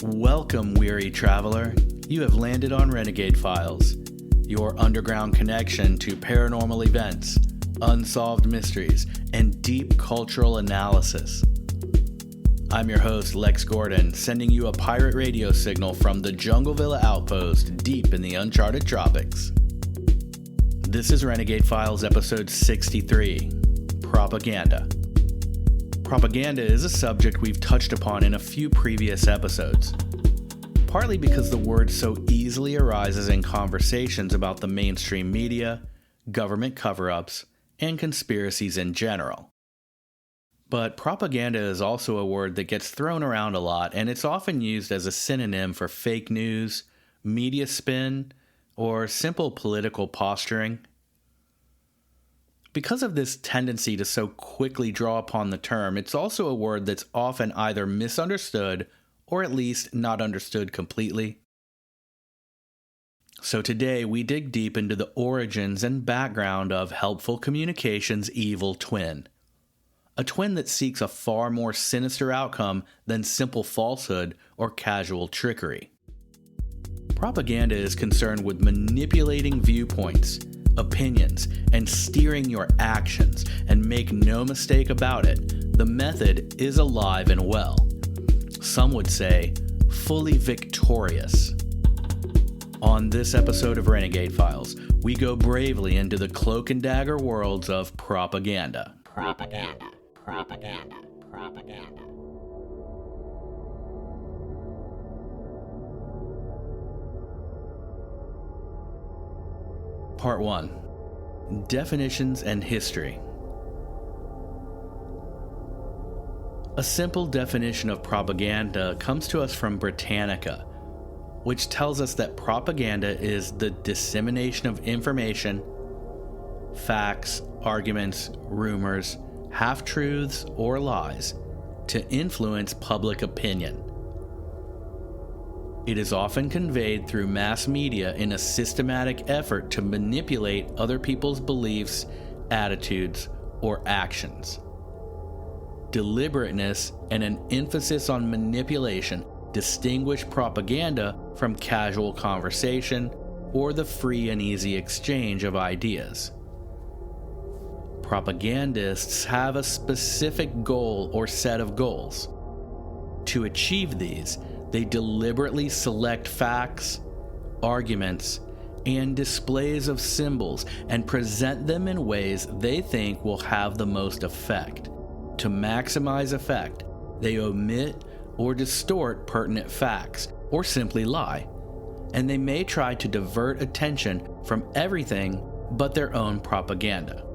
Welcome, weary traveler. You have landed on Renegade Files, your underground connection to paranormal events, unsolved mysteries, and deep cultural analysis. I'm your host, Lex Gordon, sending you a pirate radio signal from the Jungle Villa outpost deep in the uncharted tropics. This is Renegade Files episode 63, Propaganda. Propaganda is a subject we've touched upon in a few previous episodes, partly because the word so easily arises in conversations about the mainstream media, government cover-ups, and conspiracies in general. But propaganda is also a word that gets thrown around a lot, and it's often used as a synonym for fake news, media spin, or simple political posturing. Because of this tendency to so quickly draw upon the term, it's also a word that's often either misunderstood or at least not understood completely. So today we dig deep into the origins and background of helpful communication's evil twin. A twin that seeks a far more sinister outcome than simple falsehood or casual trickery. Propaganda is concerned with manipulating viewpoints, opinions, and steering your actions, and make no mistake about it, the method is alive and well. Some would say, fully victorious. On this episode of Renegade Files, we go bravely into the cloak and dagger worlds of propaganda. Propaganda. Part 1. Definitions and History. A simple definition of propaganda comes to us from Britannica, which tells us that propaganda is the dissemination of information, facts, arguments, rumors, half-truths, or lies to influence public opinion. It is often conveyed through mass media in a systematic effort to manipulate other people's beliefs, attitudes, or actions. Deliberateness and an emphasis on manipulation distinguish propaganda from casual conversation or the free and easy exchange of ideas. Propagandists have a specific goal or set of goals. To achieve these, they deliberately select facts, arguments, and displays of symbols and present them in ways they think will have the most effect. To maximize effect, they omit or distort pertinent facts, or simply lie, and they may try to divert attention from everything but their own propaganda.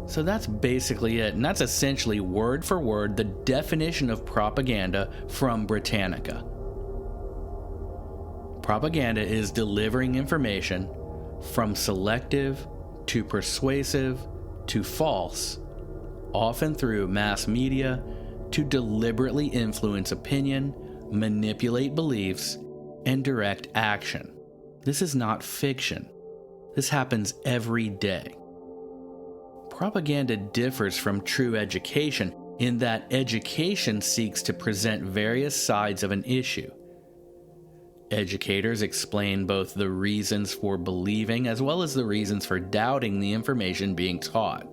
So that's basically it, and that's essentially word for word the definition of propaganda from Britannica. Propaganda is delivering information from selective to persuasive to false, often through mass media, to deliberately influence opinion, manipulate beliefs, and direct action. This is not fiction. This happens every day. Propaganda differs from true education in that education seeks to present various sides of an issue. Educators explain both the reasons for believing as well as the reasons for doubting the information being taught.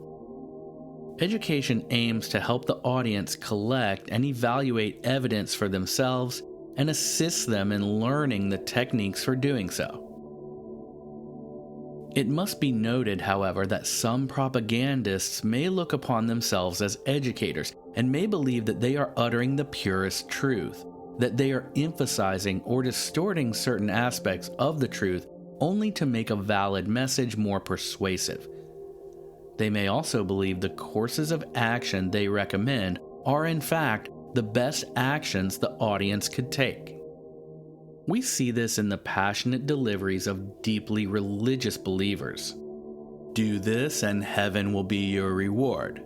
Education aims to help the audience collect and evaluate evidence for themselves and assists them in learning the techniques for doing so. It must be noted, however, that some propagandists may look upon themselves as educators and may believe that they are uttering the purest truth, that they are emphasizing or distorting certain aspects of the truth only to make a valid message more persuasive. They may also believe the courses of action they recommend are in fact the best actions the audience could take. We see this in the passionate deliveries of deeply religious believers. Do this and heaven will be your reward.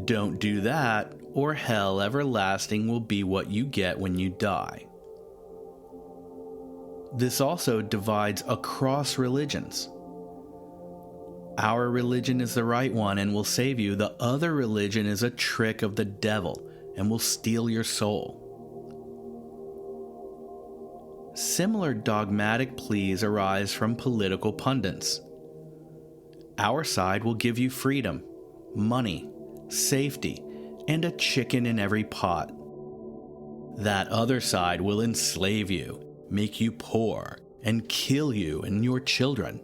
Don't do that or hell everlasting will be what you get when you die. This also divides across religions. Our religion is the right one and will save you. The other religion is a trick of the devil and will steal your soul. Similar dogmatic pleas arise from political pundits. Our side will give you freedom, money, safety, and a chicken in every pot. That other side will enslave you, make you poor, and kill you and your children.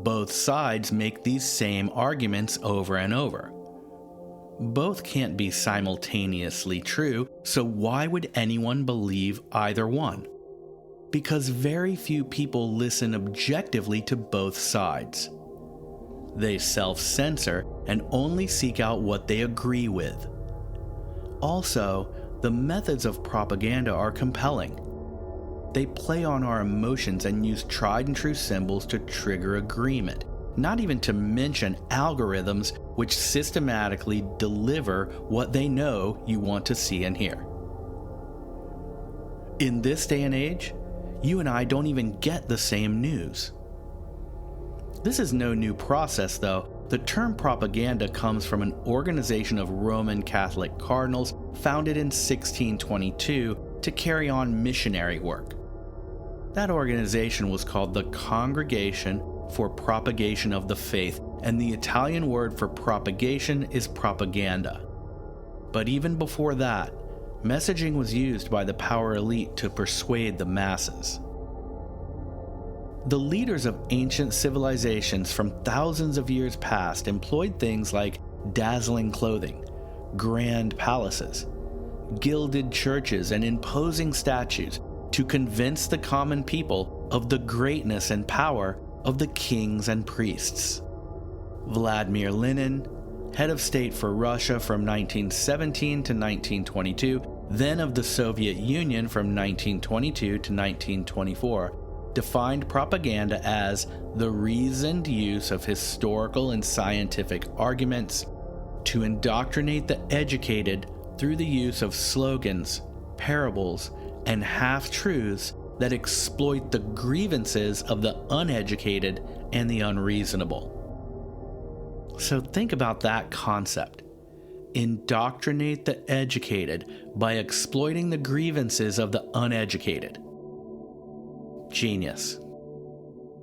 Both sides make these same arguments over and over. Both can't be simultaneously true, so why would anyone believe either one? Because very few people listen objectively to both sides. They self-censor and only seek out what they agree with. Also, the methods of propaganda are compelling. They play on our emotions and use tried and true symbols to trigger agreement, not even to mention algorithms which systematically deliver what they know you want to see and hear. In this day and age, you and I don't even get the same news. This is no new process, though. The term propaganda comes from an organization of Roman Catholic cardinals founded in 1622 to carry on missionary work. That organization was called the Congregation for Propagation of the Faith, and the Italian word for propagation is propaganda. But even before that, messaging was used by the power elite to persuade the masses. The leaders of ancient civilizations from thousands of years past employed things like dazzling clothing, grand palaces, gilded churches, and imposing statues to convince the common people of the greatness and power of the kings and priests. Vladimir Lenin, head of state for Russia from 1917 to 1922, then of the Soviet Union from 1922 to 1924, defined propaganda as the reasoned use of historical and scientific arguments to indoctrinate the educated through the use of slogans, parables, and half-truths that exploit the grievances of the uneducated and the unreasonable. So think about that concept. Indoctrinate the educated by exploiting the grievances of the uneducated. Genius.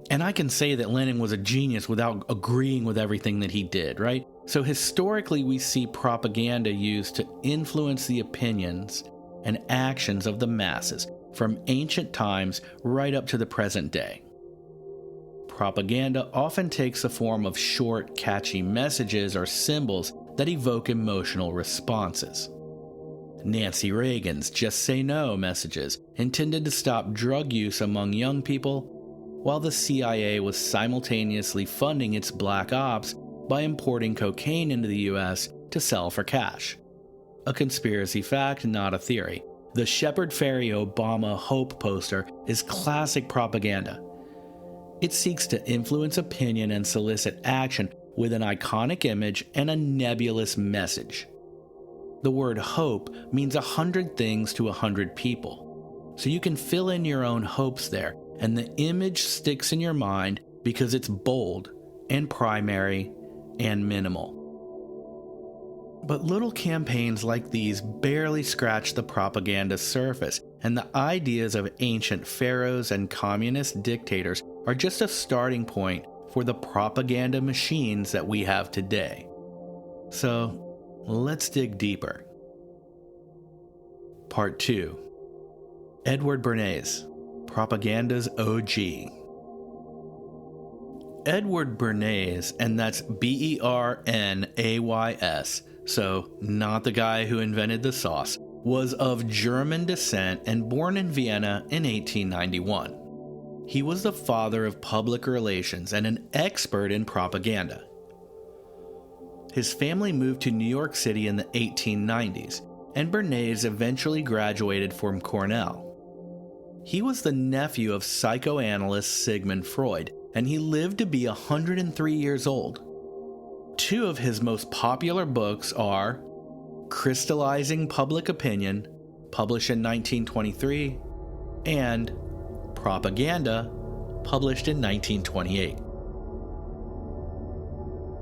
And I can say that Lenin was a genius without agreeing with everything that he did, right? So historically, we see propaganda used to influence the opinions and actions of the masses from ancient times right up to the present day. Propaganda often takes the form of short, catchy messages or symbols that evoke emotional responses. Nancy Reagan's Just Say No messages intended to stop drug use among young people, while the CIA was simultaneously funding its black ops by importing cocaine into the US to sell for cash. A conspiracy fact, not a theory. The Shepard Fairey Obama Hope poster is classic propaganda. It seeks to influence opinion and solicit action with an iconic image and a nebulous message. The word hope means 100 things to 100 people. So you can fill in your own hopes there, and the image sticks in your mind because it's bold and primary and minimal. But little campaigns like these barely scratch the propaganda surface, and the ideas of ancient pharaohs and communist dictators are just a starting point for the propaganda machines that we have today. So, let's dig deeper. Part 2. Edward Bernays, Propaganda's OG. Edward Bernays, and that's Bernays, so not the guy who invented the sauce, was of German descent and born in Vienna in 1891. He was the father of public relations and an expert in propaganda. His family moved to New York City in the 1890s, and Bernays eventually graduated from Cornell. He was the nephew of psychoanalyst Sigmund Freud, and he lived to be 103 years old. Two of his most popular books are Crystallizing Public Opinion, published in 1923, and Propaganda, published in 1928.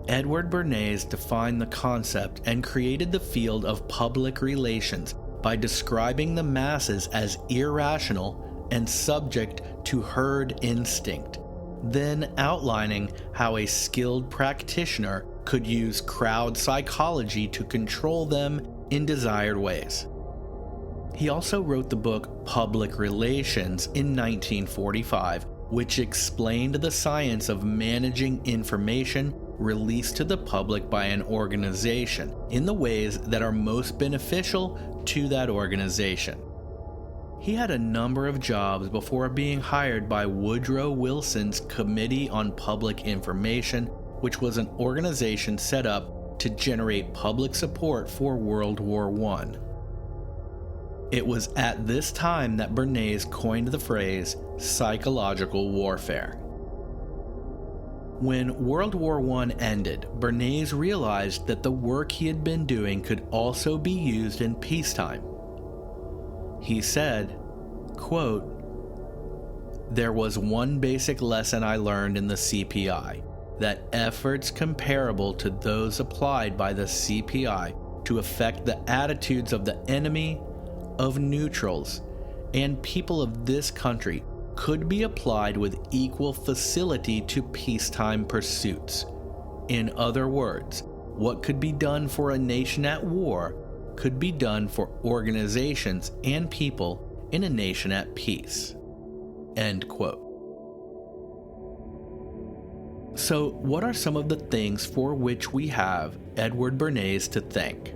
Edward Bernays defined the concept and created the field of public relations by describing the masses as irrational and subject to herd instinct, then outlining how a skilled practitioner could use crowd psychology to control them in desired ways. He also wrote the book Public Relations in 1945, which explained the science of managing information released to the public by an organization in the ways that are most beneficial to that organization. He had a number of jobs before being hired by Woodrow Wilson's Committee on Public Information, which was an organization set up to generate public support for World War I. It was at this time that Bernays coined the phrase psychological warfare. When World War I ended, Bernays realized that the work he had been doing could also be used in peacetime. He said, quote, "There was one basic lesson I learned in the CPI, that efforts comparable to those applied by the CPI to affect the attitudes of the enemy, of neutrals, and people of this country could be applied with equal facility to peacetime pursuits. In other words, what could be done for a nation at war could be done for organizations and people in a nation at peace." End quote. So, what are some of the things for which we have Edward Bernays to thank?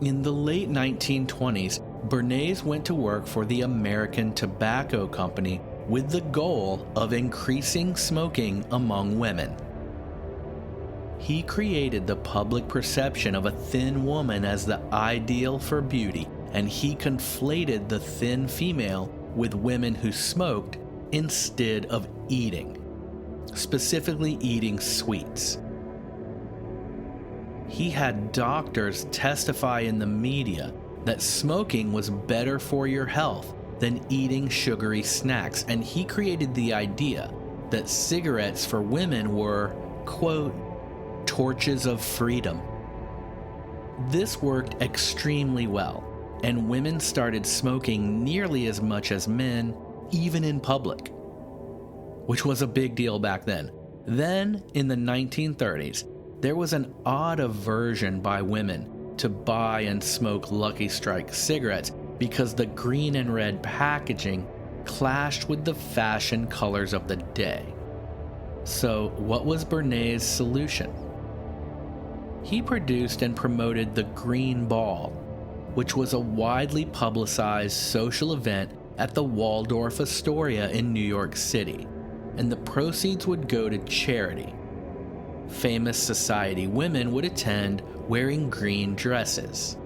In the late 1920s, Bernays went to work for the American Tobacco Company with the goal of increasing smoking among women. He created the public perception of a thin woman as the ideal for beauty, and he conflated the thin female with women who smoked instead of eating, specifically eating sweets. He had doctors testify in the media that smoking was better for your health than eating sugary snacks, and he created the idea that cigarettes for women were, quote, torches of freedom. This worked extremely well, and women started smoking nearly as much as men, even in public, which was a big deal back then. Then, in the 1930s, there was an odd aversion by women to buy and smoke Lucky Strike cigarettes because the green and red packaging clashed with the fashion colors of the day. So, what was Bernays' solution? He produced and promoted the Green Ball, which was a widely publicized social event at the Waldorf Astoria in New York City, and the proceeds would go to charity. Famous society women would attend wearing green dresses.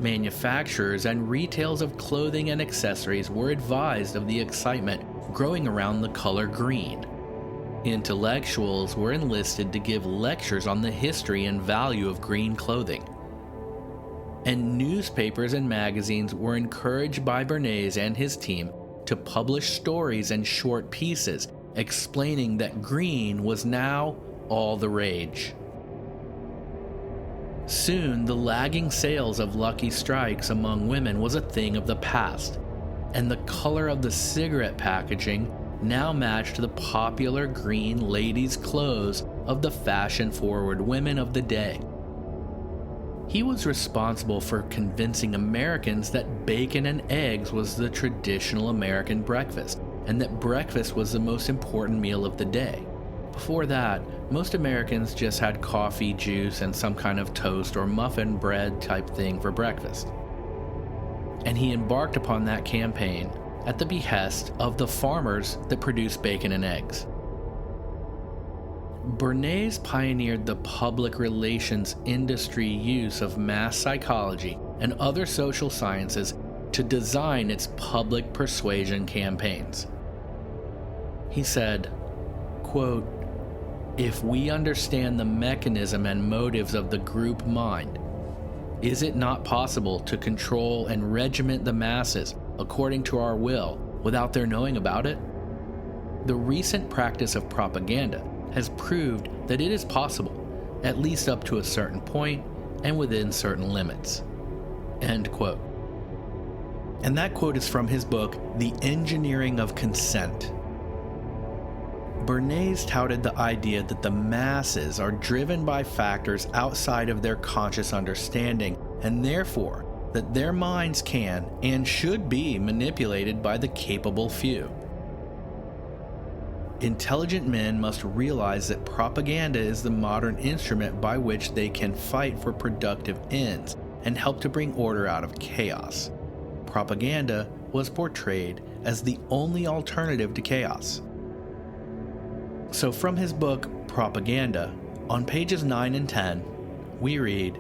Manufacturers and retailers of clothing and accessories were advised of the excitement growing around the color green. Intellectuals were enlisted to give lectures on the history and value of green clothing. And newspapers and magazines were encouraged by Bernays and his team to publish stories and short pieces explaining that green was now all the rage. Soon, the lagging sales of Lucky Strikes among women was a thing of the past, and the color of the cigarette packaging now matched the popular green ladies' clothes of the fashion-forward women of the day. He was responsible for convincing Americans that bacon and eggs was the traditional American breakfast, and that breakfast was the most important meal of the day. Before that, most Americans just had coffee, juice, and some kind of toast or muffin bread type thing for breakfast. And he embarked upon that campaign at the behest of the farmers that produced bacon and eggs. Bernays pioneered the public relations industry use of mass psychology and other social sciences to design its public persuasion campaigns. He said, quote, "If we understand the mechanism and motives of the group mind, is it not possible to control and regiment the masses according to our will without their knowing about it? The recent practice of propaganda has proved that it is possible, at least up to a certain point and within certain limits." End quote. And that quote is from his book, The Engineering of Consent. Bernays touted the idea that the masses are driven by factors outside of their conscious understanding, and therefore that their minds can and should be manipulated by the capable few. Intelligent men must realize that propaganda is the modern instrument by which they can fight for productive ends and help to bring order out of chaos. Propaganda was portrayed as the only alternative to chaos. So from his book, Propaganda, on pages 9 and 10, we read,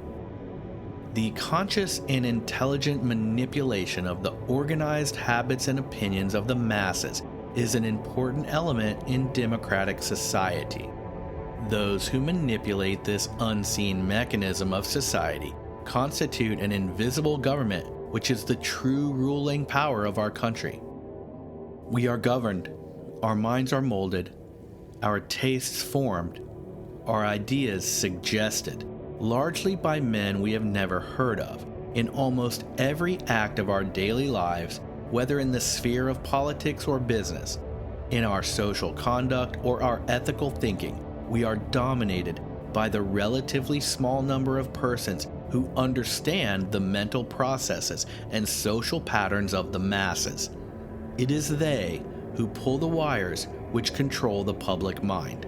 "The conscious and intelligent manipulation of the organized habits and opinions of the masses is an important element in democratic society. Those who manipulate this unseen mechanism of society constitute an invisible government, which is the true ruling power of our country. We are governed, our minds are molded, our tastes formed, our ideas suggested, largely by men we have never heard of, in almost every act of our daily lives, whether in the sphere of politics or business, in our social conduct or our ethical thinking. We are dominated by the relatively small number of persons who understand the mental processes and social patterns of the masses. It is they who pull the wires which control the public mind."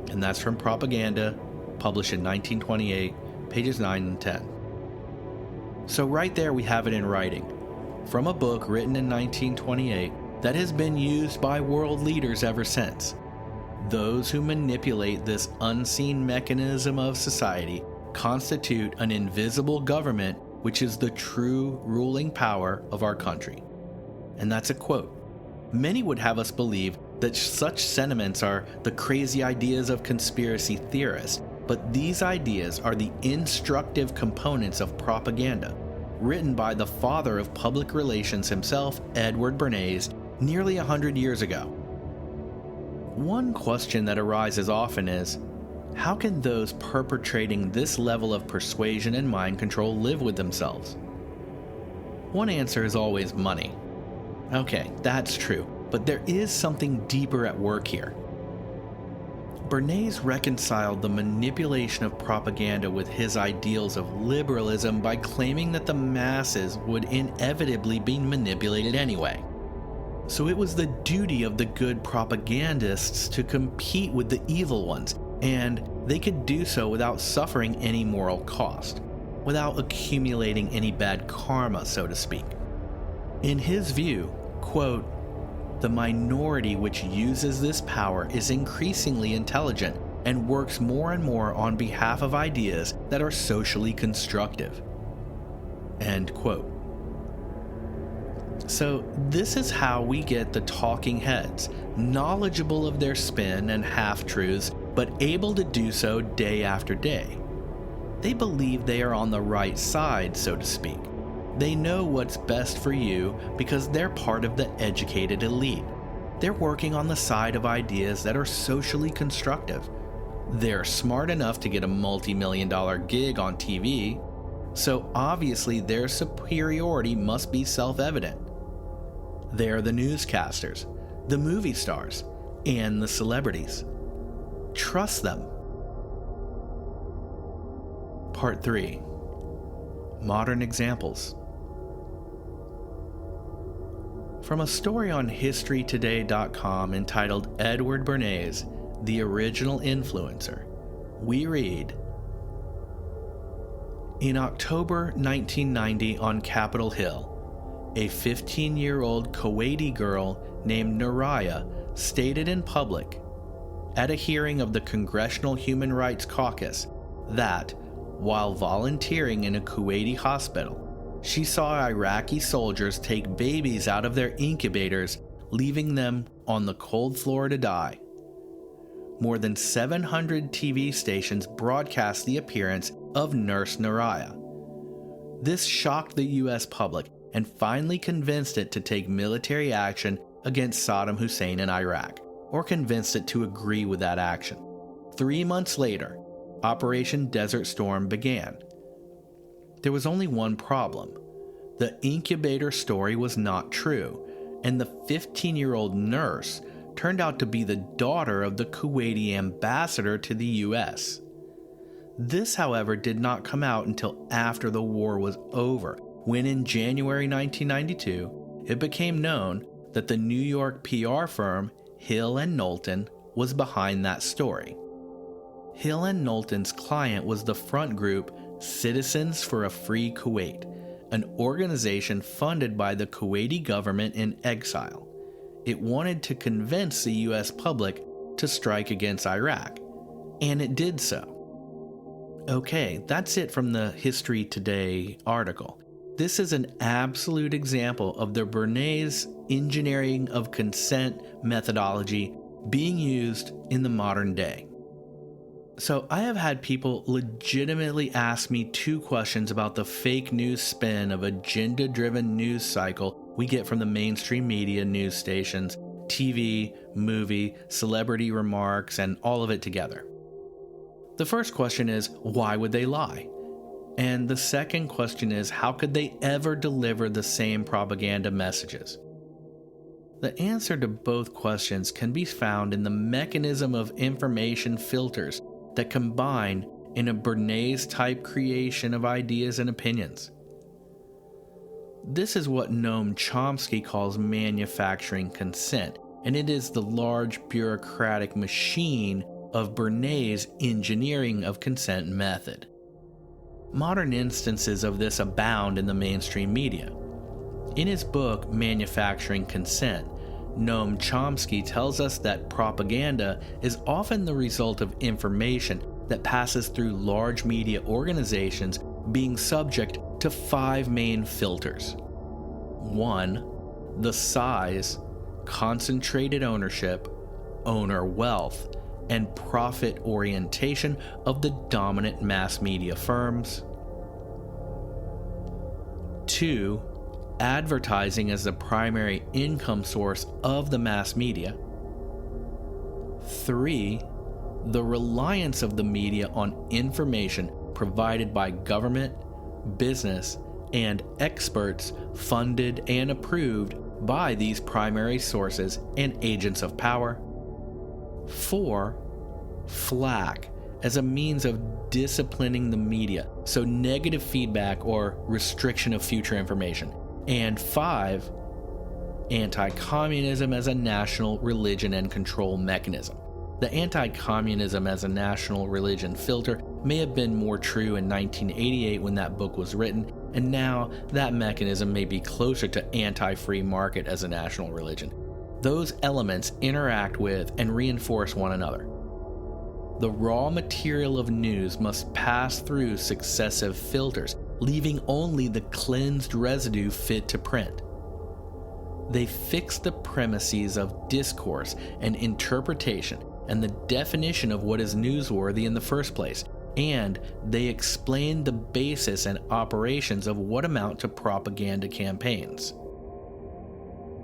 And that's from Propaganda, published in 1928, pages 9 and 10. So right there we have it in writing, from a book written in 1928 that has been used by world leaders ever since. Those who manipulate this unseen mechanism of society constitute an invisible government, which is the true ruling power of our country. And that's a quote. Many would have us believe that such sentiments are the crazy ideas of conspiracy theorists, but these ideas are the instructive components of propaganda, written by the father of public relations himself, Edward Bernays, nearly 100 years ago. One question that arises often is, how can those perpetrating this level of persuasion and mind control live with themselves? One answer is always money. Okay, that's true, but there is something deeper at work here. Bernays reconciled the manipulation of propaganda with his ideals of liberalism by claiming that the masses would inevitably be manipulated anyway. So it was the duty of the good propagandists to compete with the evil ones, and they could do so without suffering any moral cost, without accumulating any bad karma, so to speak. In his view, quote, "The minority which uses this power is increasingly intelligent and works more and more on behalf of ideas that are socially constructive." End quote. So this is how we get the talking heads, knowledgeable of their spin and half-truths, but able to do so day after day. They believe they are on the right side, so to speak. They know what's best for you because they're part of the educated elite. They're working on the side of ideas that are socially constructive. They're smart enough to get a multi-million-dollar gig on TV, so obviously their superiority must be self-evident. They're the newscasters, the movie stars, and the celebrities. Trust them. Part 3. Modern examples. From a story on HistoryToday.com entitled Edward Bernays, the Original Influencer, we read, in October 1990 on Capitol Hill, a 15-year-old Kuwaiti girl named Naraya stated in public, at a hearing of the Congressional Human Rights Caucus, that, while volunteering in a Kuwaiti hospital, she saw Iraqi soldiers take babies out of their incubators, leaving them on the cold floor to die. More than 700 TV stations broadcast the appearance of Nurse Naraya. This shocked the U.S. public and finally convinced it to take military action against Saddam Hussein in Iraq, or convinced it to agree with that action. 3 months later, Operation Desert Storm began. There was only one problem. The incubator story was not true, and the 15-year-old nurse turned out to be the daughter of the Kuwaiti ambassador to the US. This, however, did not come out until after the war was over, when in January 1992, it became known that the New York PR firm Hill & Knowlton was behind that story. Hill & Knowlton's client was the front group Citizens for a Free Kuwait, an organization funded by the Kuwaiti government in exile. It wanted to convince the US public to strike against Iraq, and it did so. Okay, that's it from the History Today article. This is an absolute example of the Bernays engineering of consent methodology being used in the modern day. So I have had people legitimately ask me 2 questions about the fake news spin of agenda-driven news cycle we get from the mainstream media news stations, TV, movie, celebrity remarks, and all of it together. The first question is, why would they lie? And the second question is, how could they ever deliver the same propaganda messages? The answer to both questions can be found in the mechanism of information filters that combine in a Bernays-type creation of ideas and opinions. This is what Noam Chomsky calls manufacturing consent, and it is the large bureaucratic machine of Bernays' engineering of consent method. Modern instances of this abound in the mainstream media. In his book, Manufacturing Consent, Noam Chomsky tells us that propaganda is often the result of information that passes through large media organizations being subject to 5 main filters. 1. The size, concentrated ownership, owner wealth, and profit orientation of the dominant mass media firms. 2. Advertising as the primary income source of the mass media. 3. The reliance of the media on information provided by government, business, and experts funded and approved by these primary sources and agents of power. 4. Flack as a means of disciplining the media, so negative feedback or restriction of future information. And 5. Anti-communism as a national religion and control mechanism. The anti-communism as a national religion filter may have been more true in 1988 when that book was written, and now that mechanism may be closer to anti-free market as a national religion. Those elements interact with and reinforce one another. The raw material of news must pass through successive filters, leaving only the cleansed residue fit to print. They fix the premises of discourse and interpretation and the definition of what is newsworthy in the first place, and they explain the basis and operations of what amount to propaganda campaigns.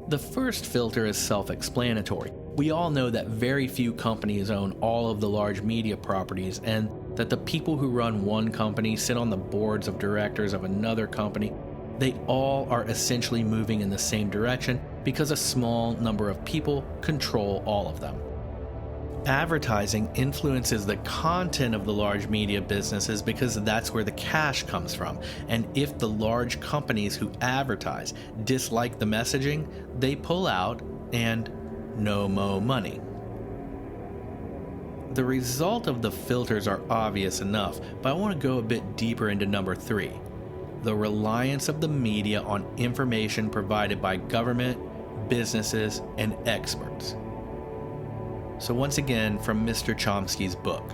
The first filter is self-explanatory. We all know that very few companies own all of the large media properties, and that the people who run one company sit on the boards of directors of another company. They all are essentially moving in the same direction because a small number of people control all of them. Advertising influences the content of the large media businesses because that's where the cash comes from. And if the large companies who advertise dislike the messaging, they pull out and no mo money. The result of the filters are obvious enough, but I want to go a bit deeper into number 3. The reliance of the media on information provided by government, businesses, and experts. So once again, from Mr. Chomsky's book.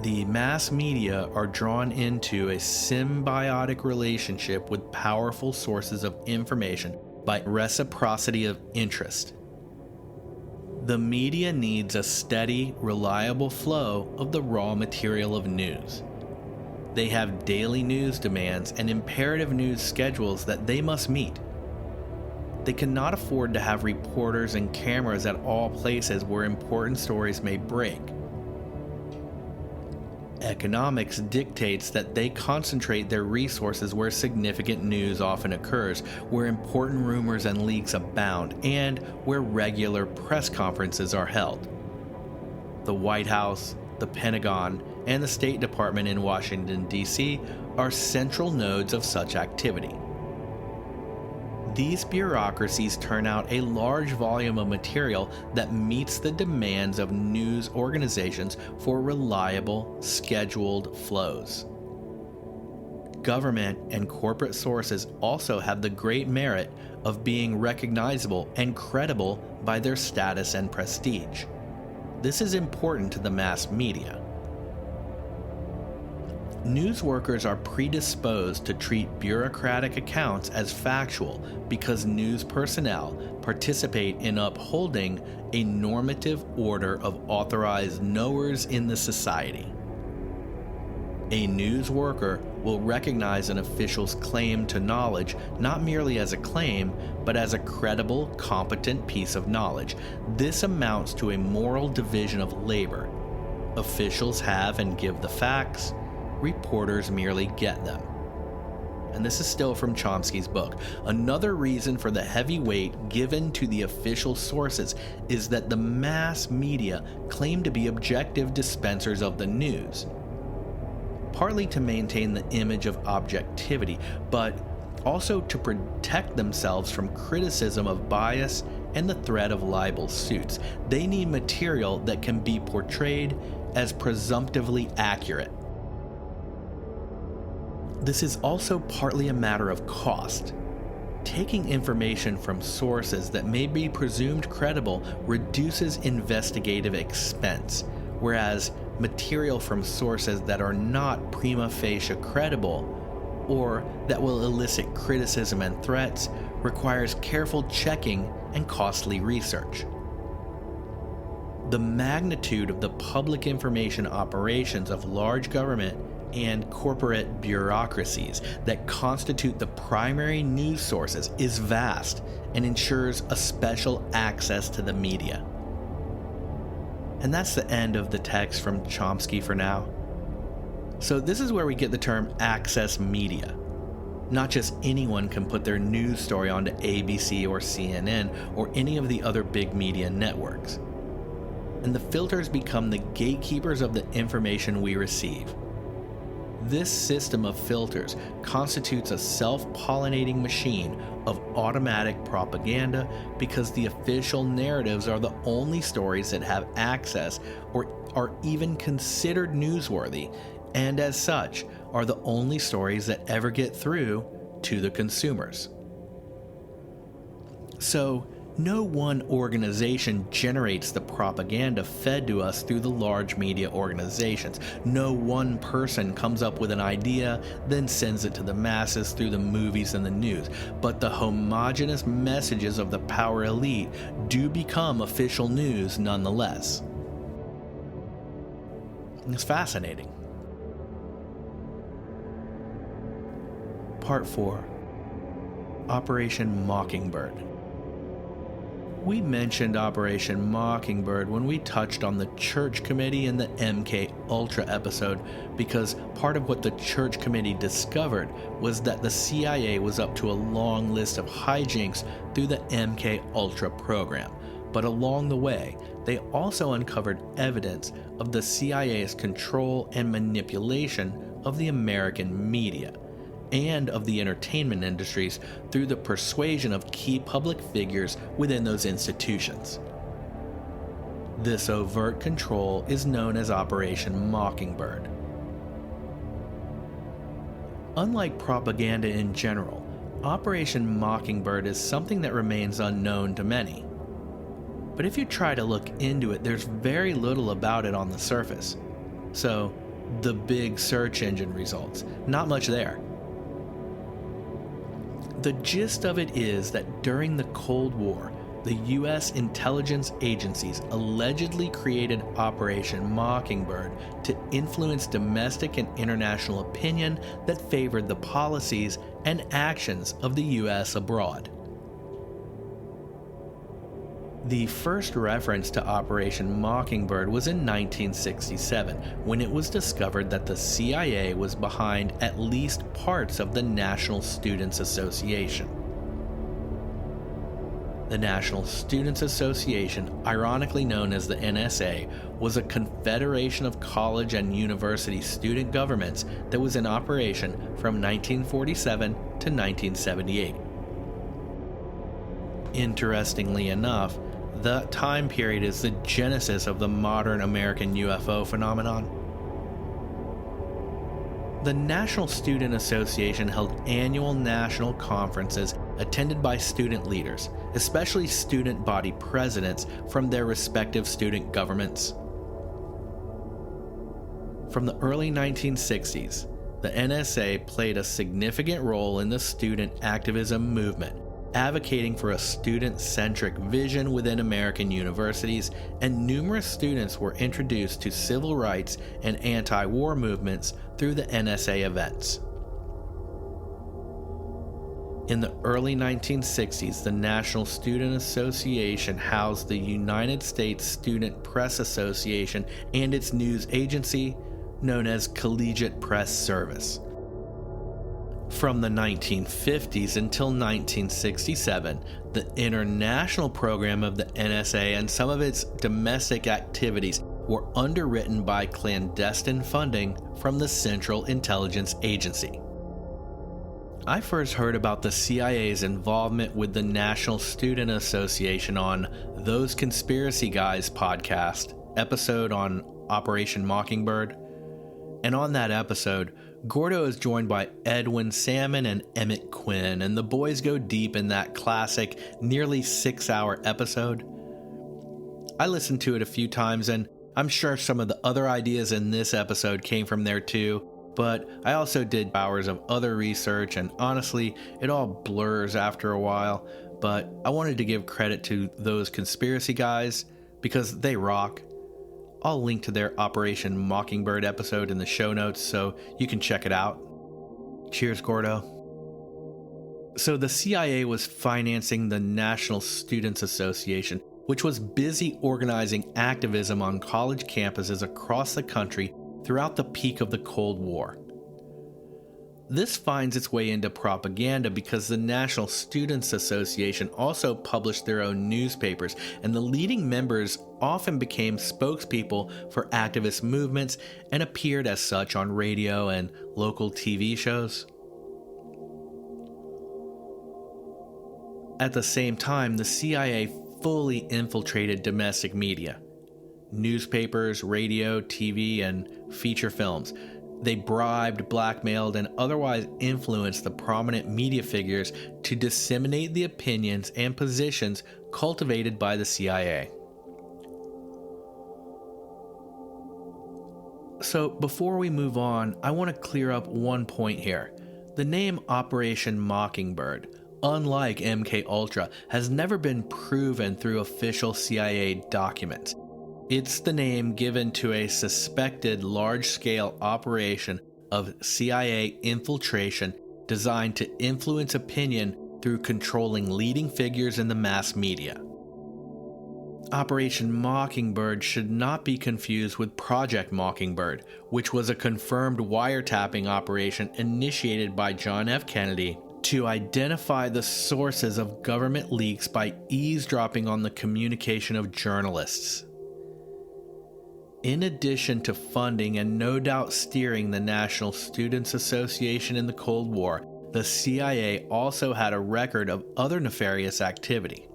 The mass media are drawn into a symbiotic relationship with powerful sources of information by reciprocity of interest. The media needs a steady, reliable flow of the raw material of news. They have daily news demands and imperative news schedules that they must meet. They cannot afford to have reporters and cameras at all places where important stories may break. Economics dictates that they concentrate their resources where significant news often occurs, where important rumors and leaks abound, and where regular press conferences are held. The White House, the Pentagon, and the State Department in Washington, D.C. are central nodes of such activity. These bureaucracies turn out a large volume of material that meets the demands of news organizations for reliable, scheduled flows. Government and corporate sources also have the great merit of being recognizable and credible by their status and prestige. This is important to the mass media. News workers are predisposed to treat bureaucratic accounts as factual because news personnel participate in upholding a normative order of authorized knowers in the society. A news worker will recognize an official's claim to knowledge not merely as a claim, but as a credible, competent piece of knowledge. This amounts to a moral division of labor. Officials have and give the facts. Reporters merely get them. And this is still from Chomsky's book. Another reason for the heavy weight given to the official sources is that the mass media claim to be objective dispensers of the news, partly to maintain the image of objectivity, but also to protect themselves from criticism of bias and the threat of libel suits. They need material that can be portrayed as presumptively accurate. This is also partly a matter of cost. Taking information from sources that may be presumed credible reduces investigative expense, whereas material from sources that are not prima facie credible or that will elicit criticism and threats requires careful checking and costly research. The magnitude of the public information operations of large government and corporate bureaucracies that constitute the primary news sources is vast and ensures a special access to the media. And that's the end of the text from Chomsky for now. So this is where we get the term access media. Not just anyone can put their news story onto ABC or CNN or any of the other big media networks. And the filters become the gatekeepers of the information we receive. This system of filters constitutes a self-pollinating machine of automatic propaganda because the official narratives are the only stories that have access or are even considered newsworthy, and as such are the only stories that ever get through to the consumers. So, no one organization generates the propaganda fed to us through the large media organizations. No one person comes up with an idea, then sends it to the masses through the movies and the news. But the homogeneous messages of the power elite do become official news nonetheless. It's fascinating. Part 4. Operation Mockingbird. We mentioned Operation Mockingbird when we touched on the Church Committee in the MK Ultra episode because part of what the Church Committee discovered was that the CIA was up to a long list of hijinks through the MK Ultra program. But along the way, they also uncovered evidence of the CIA's control and manipulation of the American media and of the entertainment industries through the persuasion of key public figures within those institutions. This overt control is known as Operation Mockingbird. Unlike propaganda in general, Operation Mockingbird is something that remains unknown to many. But if you try to look into it, there's very little about it on the surface. So, the big search engine results, not much there. The gist of it is that during the Cold War, the U.S. intelligence agencies allegedly created Operation Mockingbird to influence domestic and international opinion that favored the policies and actions of the U.S. abroad. The first reference to Operation Mockingbird was in 1967, when it was discovered that the CIA was behind at least parts of the National Students Association. The National Students Association, ironically known as the NSA, was a confederation of college and university student governments that was in operation from 1947 to 1978. Interestingly enough, that time period is the genesis of the modern American UFO phenomenon. The National Student Association held annual national conferences attended by student leaders, especially student body presidents from their respective student governments. From the early 1960s, the NSA played a significant role in the student activism movement, advocating for a student-centric vision within American universities, and numerous students were introduced to civil rights and anti-war movements through the NSA events. In the early 1960s, the National Student Association housed the United States Student Press Association and its news agency, known as Collegiate Press Service. From the 1950s until 1967, the international program of the NSA and some of its domestic activities were underwritten by clandestine funding from the Central Intelligence Agency. I first heard about the CIA's involvement with the National Student Association on Those Conspiracy Guys podcast, episode on Operation Mockingbird. And on that episode, Gordo is joined by Edwin Salmon and Emmett Quinn, and the boys go deep in that classic, nearly 6-hour episode. I listened to it a few times, and I'm sure some of the other ideas in this episode came from there too, but I also did hours of other research, and honestly, it all blurs after a while, but I wanted to give credit to Those Conspiracy Guys because they rock. I'll link to their Operation Mockingbird episode in the show notes so you can check it out. Cheers, Gordo. So the CIA was financing the National Students Association, which was busy organizing activism on college campuses across the country throughout the peak of the Cold War. This finds its way into propaganda because the National Students Association also published their own newspapers, and the leading members often became spokespeople for activist movements and appeared as such on radio and local TV shows. At the same time, the CIA fully infiltrated domestic media, newspapers, radio, TV, and feature films. They bribed, blackmailed, and otherwise influenced the prominent media figures to disseminate the opinions and positions cultivated by the CIA. So before we move on, I want to clear up one point here. The name Operation Mockingbird, unlike MKUltra, has never been proven through official CIA documents. It's the name given to a suspected large-scale operation of CIA infiltration designed to influence opinion through controlling leading figures in the mass media. Operation Mockingbird should not be confused with Project Mockingbird, which was a confirmed wiretapping operation initiated by John F. Kennedy to identify the sources of government leaks by eavesdropping on the communication of journalists. In addition to funding and no doubt steering the National Students Association in the Cold War, the CIA also had a record of other nefarious activity.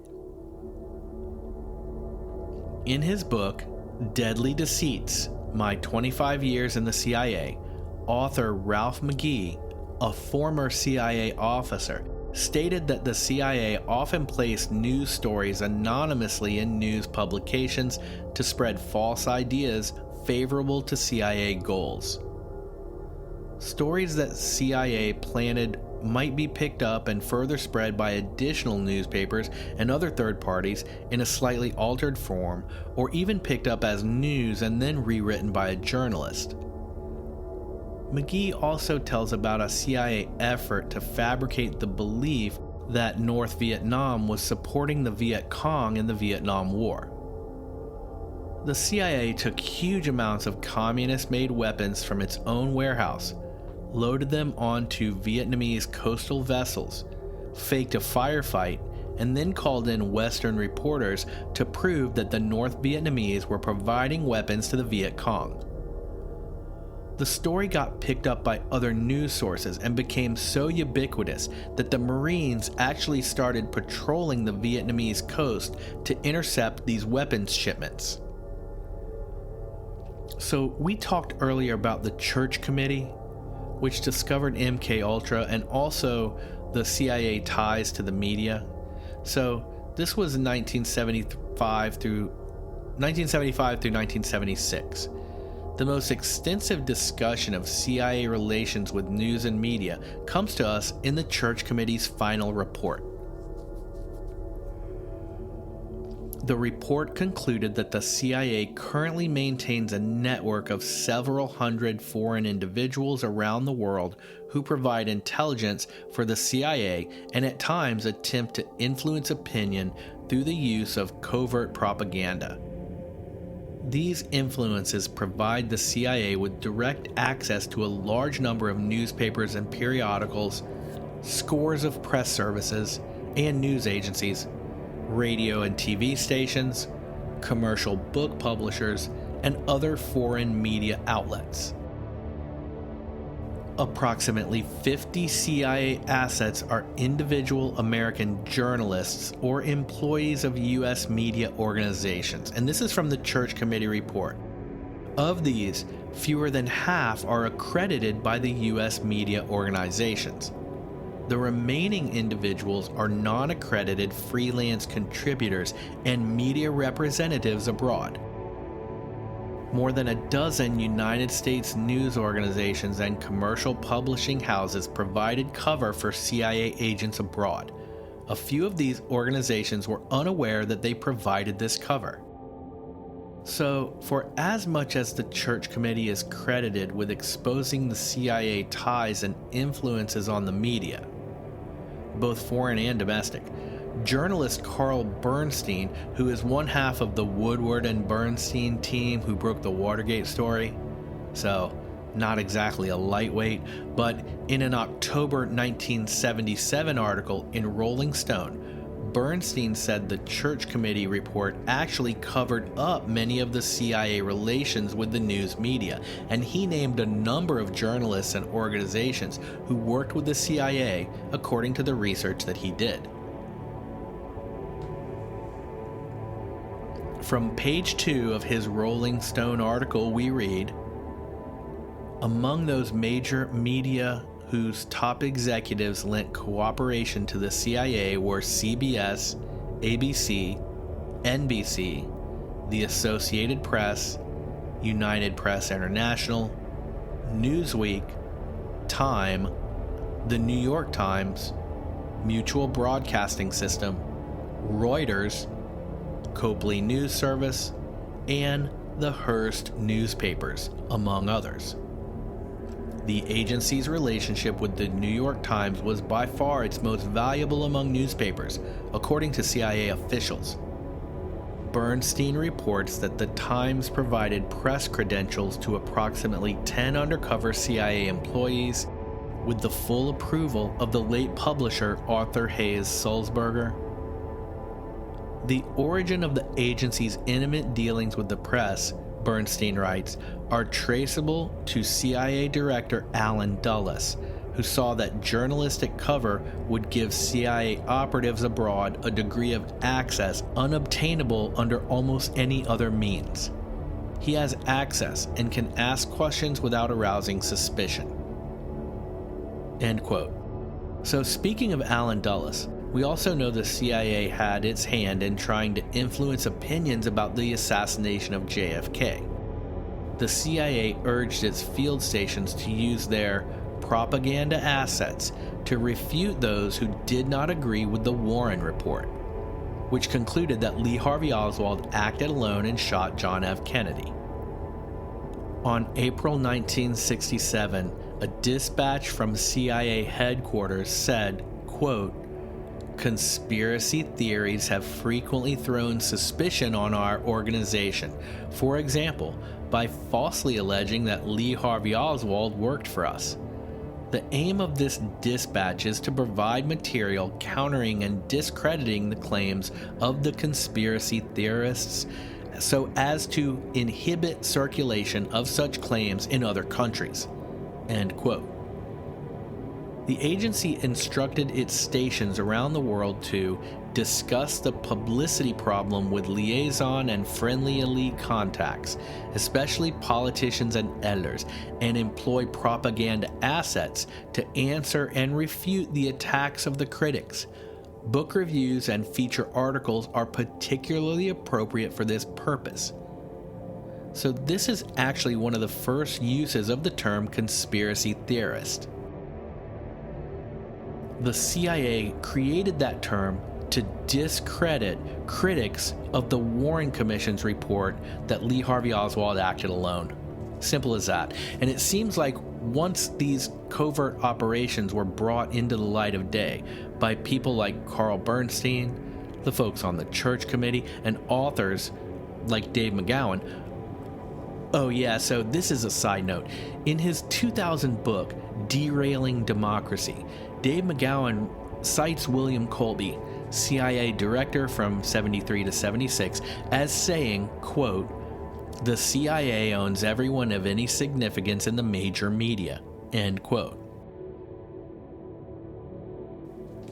In his book, Deadly Deceits, My 25 Years in the CIA, author Ralph McGee, a former CIA officer, stated that the CIA often placed news stories anonymously in news publications to spread false ideas favorable to CIA goals. Stories that CIA planted might be picked up and further spread by additional newspapers and other third parties in a slightly altered form, or even picked up as news and then rewritten by a journalist. McGee also tells about a CIA effort to fabricate the belief that North Vietnam was supporting the Viet Cong in the Vietnam War. The CIA took huge amounts of communist-made weapons from its own warehouse, loaded them onto Vietnamese coastal vessels, faked a firefight, and then called in Western reporters to prove that the North Vietnamese were providing weapons to the Viet Cong. The story got picked up by other news sources and became so ubiquitous that the Marines actually started patrolling the Vietnamese coast to intercept these weapons shipments. So we talked earlier about the Church Committee, which discovered MKUltra and also the CIA ties to the media. So this was in 1975 through 1976. The most extensive discussion of CIA relations with news and media comes to us in the Church Committee's final report. The report concluded that the CIA currently maintains a network of several hundred foreign individuals around the world who provide intelligence for the CIA and at times attempt to influence opinion through the use of covert propaganda. These influences provide the CIA with direct access to a large number of newspapers and periodicals, scores of press services and news agencies, radio and TV stations, commercial book publishers, and other foreign media outlets. Approximately 50 CIA assets are individual American journalists or employees of U.S. media organizations, and this is from the Church Committee report. Of these, fewer than half are accredited by the U.S. media organizations. The remaining individuals are non-accredited freelance contributors and media representatives abroad. More than a dozen United States news organizations and commercial publishing houses provided cover for CIA agents abroad. A few of these organizations were unaware that they provided this cover. So, for as much as the Church Committee is credited with exposing the CIA ties and influences on the media, both foreign and domestic, journalist Carl Bernstein, who is one half of the Woodward and Bernstein team who broke the Watergate story, so not exactly a lightweight, but in an October 1977 article in Rolling Stone, Bernstein said the Church Committee report actually covered up many of the CIA relations with the news media, and he named a number of journalists and organizations who worked with the CIA according to the research that he did. From page 2 of his Rolling Stone article, we read, "Among those major media whose top executives lent cooperation to the CIA were CBS, ABC, NBC, the Associated Press, United Press International, Newsweek, Time, the New York Times, Mutual Broadcasting System, Reuters, Copley News Service, and the Hearst newspapers, among others. The agency's relationship with the New York Times was by far its most valuable among newspapers, according to CIA officials. Bernstein reports that the Times provided press credentials to approximately 10 undercover CIA employees with the full approval of the late publisher Arthur Hayes Sulzberger. The origin of the agency's intimate dealings with the press, Bernstein writes, are traceable to CIA Director Allen Dulles, who saw that journalistic cover would give CIA operatives abroad a degree of access unobtainable under almost any other means. He has access and can ask questions without arousing suspicion." End quote. So speaking of Allen Dulles, we also know the CIA had its hand in trying to influence opinions about the assassination of JFK. The CIA urged its field stations to use their propaganda assets to refute those who did not agree with the Warren Report, which concluded that Lee Harvey Oswald acted alone and shot John F. Kennedy. On April 1967, a dispatch from CIA headquarters said, quote, Conspiracy theories have frequently thrown suspicion on our organization. For example, by falsely alleging that Lee Harvey Oswald worked for us. The aim of this dispatch is to provide material countering and discrediting the claims of the conspiracy theorists so as to inhibit circulation of such claims in other countries. End quote. The agency instructed its stations around the world to discuss the publicity problem with liaison and friendly elite contacts, especially politicians and editors, and employ propaganda assets to answer and refute the attacks of the critics. Book reviews and feature articles are particularly appropriate for this purpose. So this is actually one of the first uses of the term conspiracy theorist. The CIA created that term to discredit critics of the Warren Commission's report that Lee Harvey Oswald acted alone. Simple as that. And it seems like once these covert operations were brought into the light of day by people like Carl Bernstein, the folks on the Church Committee, and authors like Dave McGowan. Oh yeah, so this is a side note. In his 2000 book, Derailing Democracy, Dave McGowan cites William Colby, CIA director from 73 to 76, as saying, quote, "The CIA owns everyone of any significance in the major media," end quote.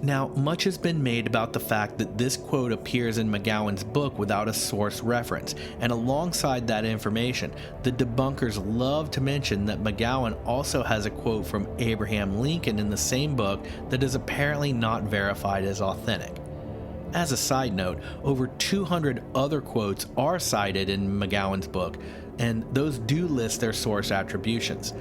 Now, much has been made about the fact that this quote appears in McGowan's book without a source reference, and alongside that information, the debunkers love to mention that McGowan also has a quote from Abraham Lincoln in the same book that is apparently not verified as authentic. As a side note, over 200 other quotes are cited in McGowan's book, and those do list their source attributions.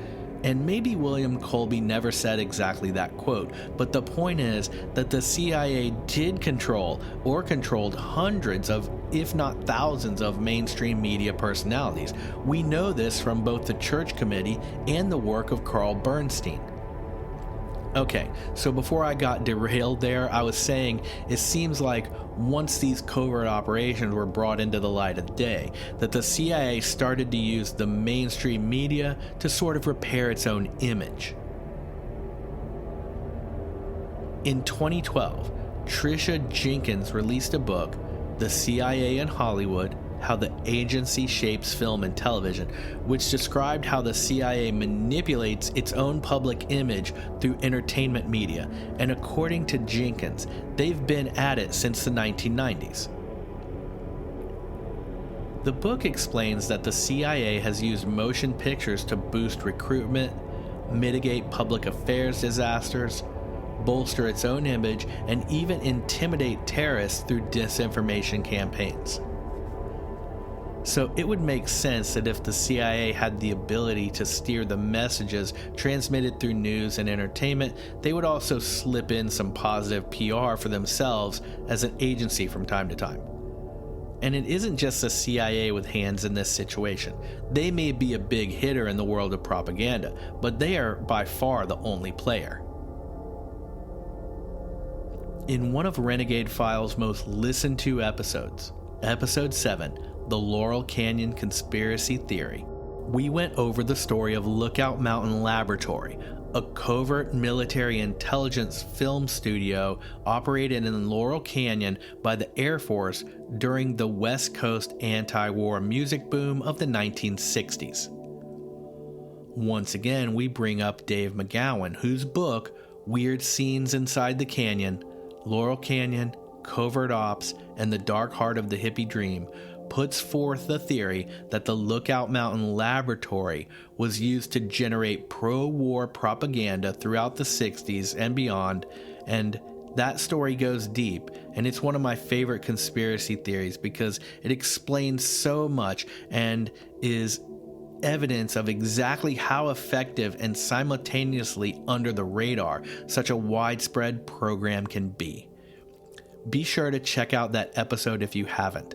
And maybe William Colby never said exactly that quote, but the point is that the CIA did control or controlled hundreds of, if not thousands of mainstream media personalities. We know this from both the Church Committee and the work of Carl Bernstein. Okay, so before I got derailed there, I was saying it seems like once these covert operations were brought into the light of day, that the CIA started to use the mainstream media to sort of repair its own image. In 2012, Tricia Jenkins released a book, The CIA in Hollywood: How the Agency Shapes Film and Television, which described how the CIA manipulates its own public image through entertainment media, and according to Jenkins, they've been at it since the 1990s. The book explains that the CIA has used motion pictures to boost recruitment, mitigate public affairs disasters, bolster its own image, and even intimidate terrorists through disinformation campaigns. So it would make sense that if the CIA had the ability to steer the messages transmitted through news and entertainment, they would also slip in some positive PR for themselves as an agency from time to time. And it isn't just the CIA with hands in this situation. They may be a big hitter in the world of propaganda, but they are by far the only player. In one of Renegade Files' most listened to episodes, Episode 7, The Laurel Canyon Conspiracy Theory, we went over the story of Lookout Mountain Laboratory, a covert military intelligence film studio operated in Laurel Canyon by the Air Force during the West Coast anti-war music boom of the 1960s. Once again, we bring up Dave McGowan, whose book, Weird Scenes Inside the Canyon, Laurel Canyon, Covert Ops, and the Dark Heart of the Hippie Dream, puts forth the theory that the Lookout Mountain Laboratory was used to generate pro-war propaganda throughout the 60s and beyond, and that story goes deep, and it's one of my favorite conspiracy theories because it explains so much and is evidence of exactly how effective and simultaneously under the radar such a widespread program can be. Be sure to check out that episode if you haven't.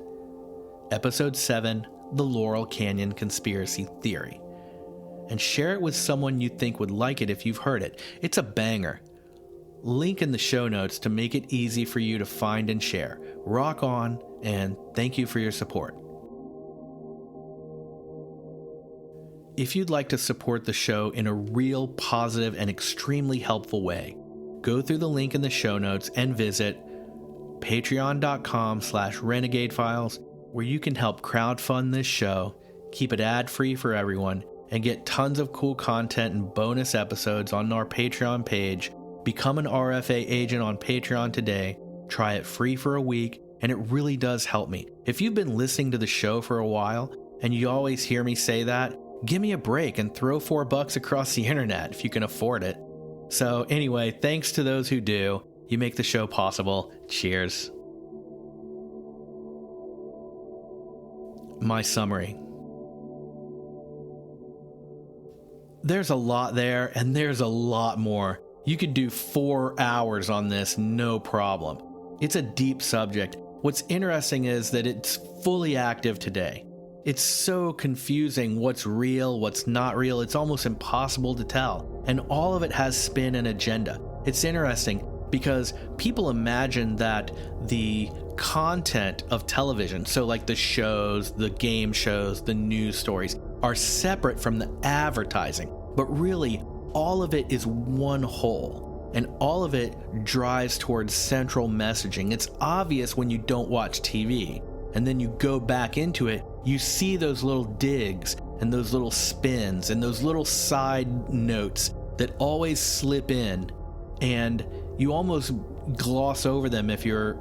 Episode 7, The Laurel Canyon Conspiracy Theory. And share it with someone you think would like it if you've heard it. It's a banger. Link in the show notes to make it easy for you to find and share. Rock on, and thank you for your support. If you'd like to support the show in a real, positive, and extremely helpful way, go through the link in the show notes and visit patreon.com/renegadefiles, where you can help crowdfund this show, keep it ad-free for everyone, and get tons of cool content and bonus episodes on our Patreon page. Become an RFA agent on Patreon today. Try it free for a week, and it really does help me. If you've been listening to the show for a while, and you always hear me say that, give me a break and throw $4 across the internet if you can afford it. So anyway, thanks to those who do. You make the show possible. Cheers. My summary. There's a lot there, and there's a lot more. You could do 4 hours on this, no problem. It's a deep subject. What's interesting is that it's fully active today. It's so confusing what's real, what's not real. It's almost impossible to tell. And all of it has spin and agenda. It's interesting because people imagine that the content of television, so like the shows, the game shows, the news stories, are separate from the advertising. But really, all of it is one whole. And all of it drives towards central messaging. It's obvious when you don't watch TV. And then you go back into it, you see those little digs and those little spins and those little side notes that always slip in, and you almost gloss over them if you're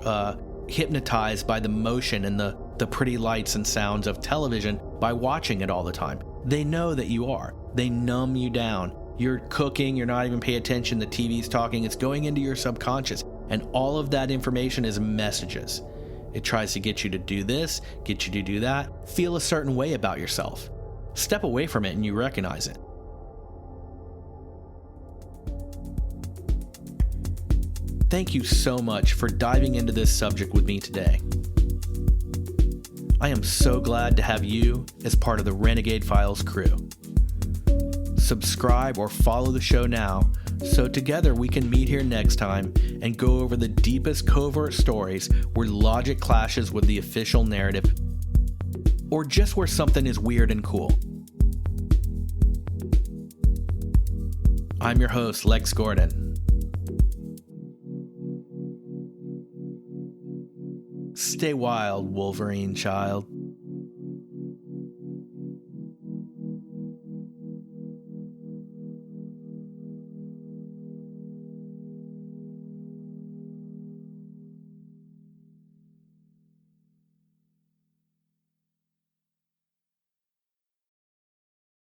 hypnotized by the motion and the pretty lights and sounds of television by watching it all the time. They know that you are. They numb you down. You're cooking, you're not even paying attention, the TV's talking, it's going into your subconscious, and all of that information is messages. It tries to get you to do this, get you to do that, feel a certain way about yourself. Step away from it and you recognize it. Thank you so much for diving into this subject with me today. I am so glad to have you as part of the Renegade Files crew. Subscribe or follow the show now, so together we can meet here next time and go over the deepest covert stories where logic clashes with the official narrative, or just where something is weird and cool. I'm your host, Lex Gordon. Stay wild, Wolverine child.